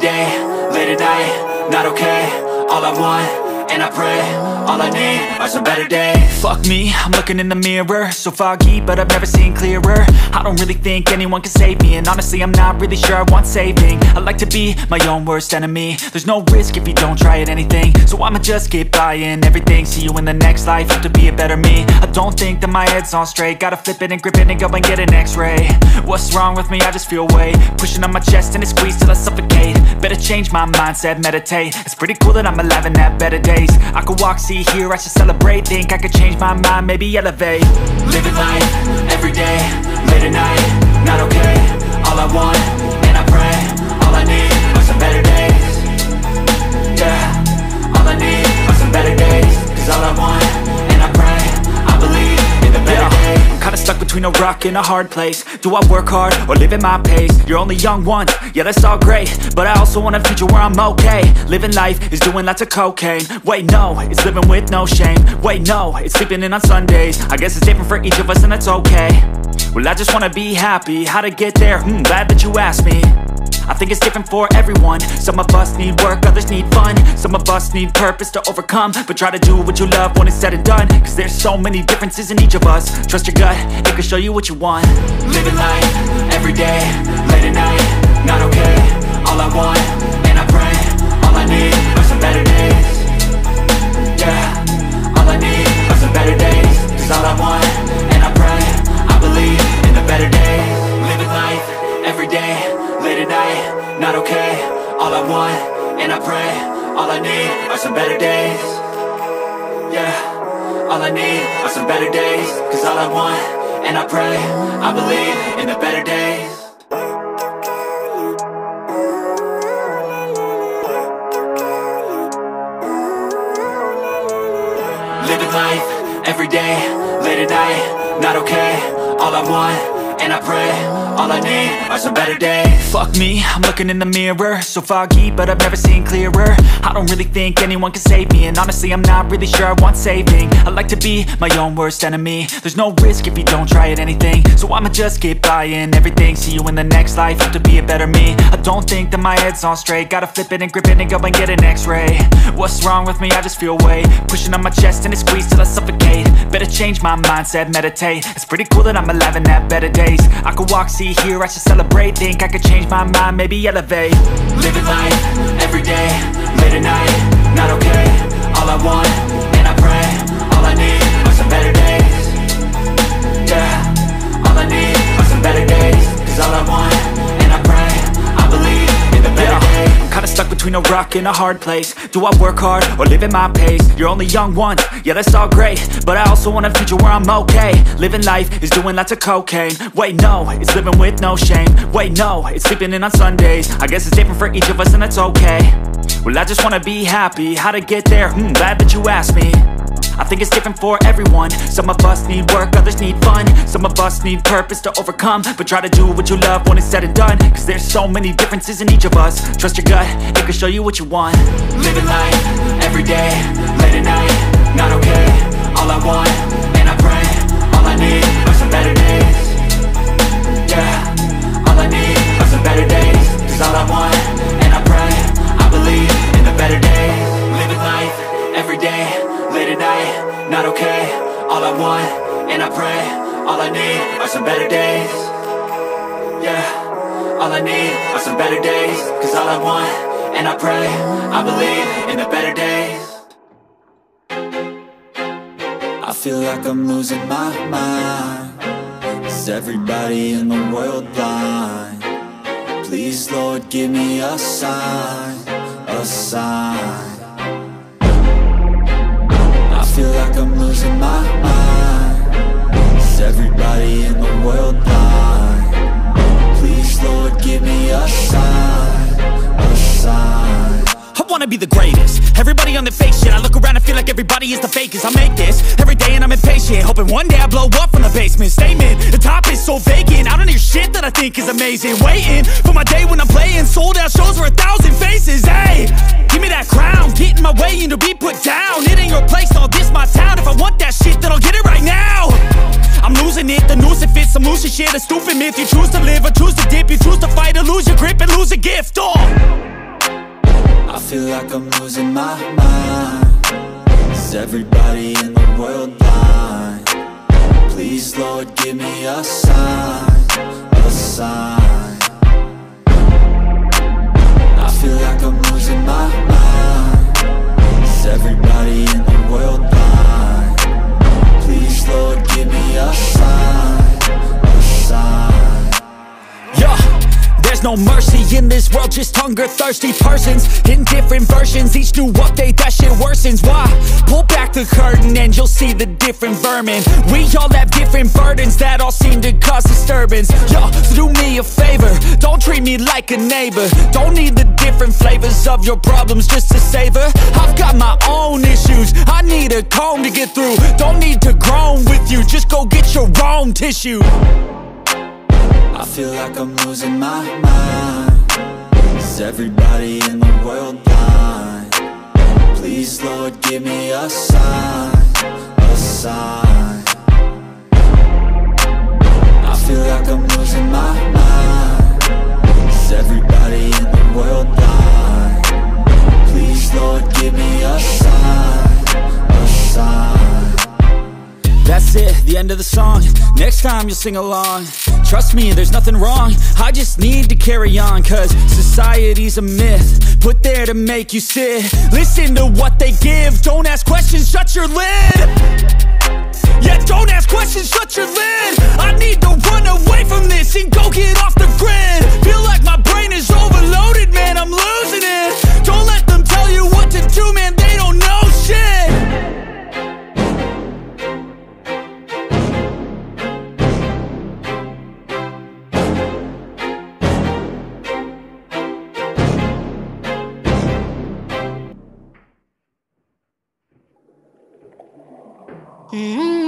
day, late at night, not okay. All I want, and I pray, all I need are some better days. Fuck me, I'm looking in the mirror, so foggy, but I've never seen clearer. I don't really think anyone can save me, and honestly I'm not really sure I want saving. I like to be my own worst enemy. There's no risk if you don't try at anything, so I'ma just keep buying everything. See you in the next life, have to be a better me. I don't think that my head's on straight, gotta flip it and grip it and go and get an x-ray. What's wrong with me? I just feel weight pushing on my chest and it squeezes till I suffocate. Better change my mindset, meditate. It's pretty cool that I'm alive and have better days. I could walk, see, hear, I should celebrate. Think I could change my mind, maybe elevate. Living life, everyday, late at night, not okay. All I want, and I pray, all I need are some better days. Yeah, all I need are some better days. Cause all I want, and I pray, I believe in the better days. I'm kinda stuck between a rock and a hard place. Do I work hard or live at my pace? You're only young once, yeah that's all great, but I also want a future where I'm okay. Living life is doing lots of cocaine. Wait no, it's living with no shame. Wait no, it's sleeping in on Sundays. I guess it's different for each of us and that's okay. Well I just wanna be happy, how to get there? Glad that you asked me. I think it's different for everyone. Some of us need work, others need fun. Some of us need purpose to overcome. But try to do what you love when it's said and done. Cause there's so many differences in each of us. Trust your gut, it can show you what you want. Living life, everyday, late at night, not okay. All I want, and I pray, all I need are some better days. Yeah, all I need are some better days. Cause all I want, and I pray, I believe in the better days. Living life, everyday, late at night, not okay. All I want, and I pray, all I need are some better days. Yeah, all I need are some better days. Cause all I want, and I pray, I believe in the better days. Living life, everyday, late at night, not okay. All I want, and I pray, all I need are some better days. Fuck me, I'm looking in the mirror, so foggy, but I've never seen clearer. I don't really think anyone can save me, and honestly I'm not really sure I want saving. I like to be my own worst enemy. There's no risk if you don't try at anything, so I'ma just keep buying everything. See you in the next life, have to be a better me. I don't think that my head's on straight, gotta flip it and grip it and go and get an x-ray. What's wrong with me? I just feel weight pushing on my chest and it squeezes till I suffocate. Better change my mindset, meditate. It's pretty cool that I'm alive and have better days. I could walk, see, hear, I should celebrate. Think I could change my mind, maybe elevate. Living life, everyday, late at night, not okay. All I want, and I pray, all I need are some better days. Yeah, all I need are some better days. Cause all I want, and I pray, I believe in the better days. I'm kinda stuck between a rock and a hard place. Do I work hard or live at my pace? You're only young once, yeah that's all great, but I also want a future where I'm okay. Living life is doing lots of cocaine. Wait no, it's living with no shame. Wait no, it's sleeping in on Sundays. I guess it's different for each of us and that's okay. Well I just wanna be happy, how to get there? Glad that you asked me. I think it's different for everyone. Some of us need work, others need fun. Some of us need purpose to overcome. But try to do what you love when it's said and done. Cause there's so many differences in each of us. Trust your gut, it can show you what you want. Living life, everyday, late at night, not okay. All I want, and I pray, all I need are some better days. Yeah, all I need are some better days. Cause all I want, and I pray, I believe in the better days. Living life, everyday, late at night, not okay. All I want, and I pray, all I need are some better days. Yeah, all I need are some better days. Cause all I want, and I pray, I believe in the better days. I feel like I'm losing my mind. Is everybody in the world blind? Please Lord give me a sign, a sign. I feel like I'm losing my mind. Is everybody in the world blind? Please Lord give me a sign, a sign. I wanna be the greatest. Everybody on the fake shit. I look around and feel like everybody is the fakest. I make this every day and I'm impatient, hoping one day I blow up from the basement. Statement, the top is so vacant. I don't hear shit that I think is amazing. Waiting for my day when I'm playing sold out shows for 1,000 faces. Hey, give me that crown, get in my way and to be put down. It ain't your place, all this my town. If I want that shit, then I'll get it right now. I'm losing it, the noose it fits, I'm losing shit. A stupid myth, you choose to live or choose to dip. You choose to fight or lose your grip and lose a gift. Oh, feel like I'm losing my mind. Is everybody in the world blind? Please, Lord, give me a sign, a sign. I feel like I'm losing my mind. Is everybody in the world blind? Please, Lord, give me a sign, a sign. Yeah. There's no mercy in this world, just hunger-thirsty persons in different versions, each new update, that shit worsens. Why? Pull back the curtain and you'll see the different vermin. We all have different burdens that all seem to cause disturbance. Yo, so do me a favor, don't treat me like a neighbor. Don't need the different flavors of your problems just to savor. I've got my own issues, I need a comb to get through. Don't need to groan with you, just go get your own tissue. I feel like I'm losing my mind. Is everybody in the world blind? Please, Lord, give me a sign, a sign. I feel like I'm losing my mind. Is everybody in the world blind? Please, Lord, give me a sign, a sign. That's it, the end of the song. Next time you'll sing along. Trust me, there's nothing wrong. I just need to carry on, cause society's a myth put there to make you sit. Listen to what they give. Don't ask questions, shut your lid. Yeah, don't ask questions, shut your lid. I need to run away from this and go get off the grid. Feel like my brain is overloaded, man, I'm losing it. Don't let them tell you what to do, man, they don't know shit. Mm-hmm.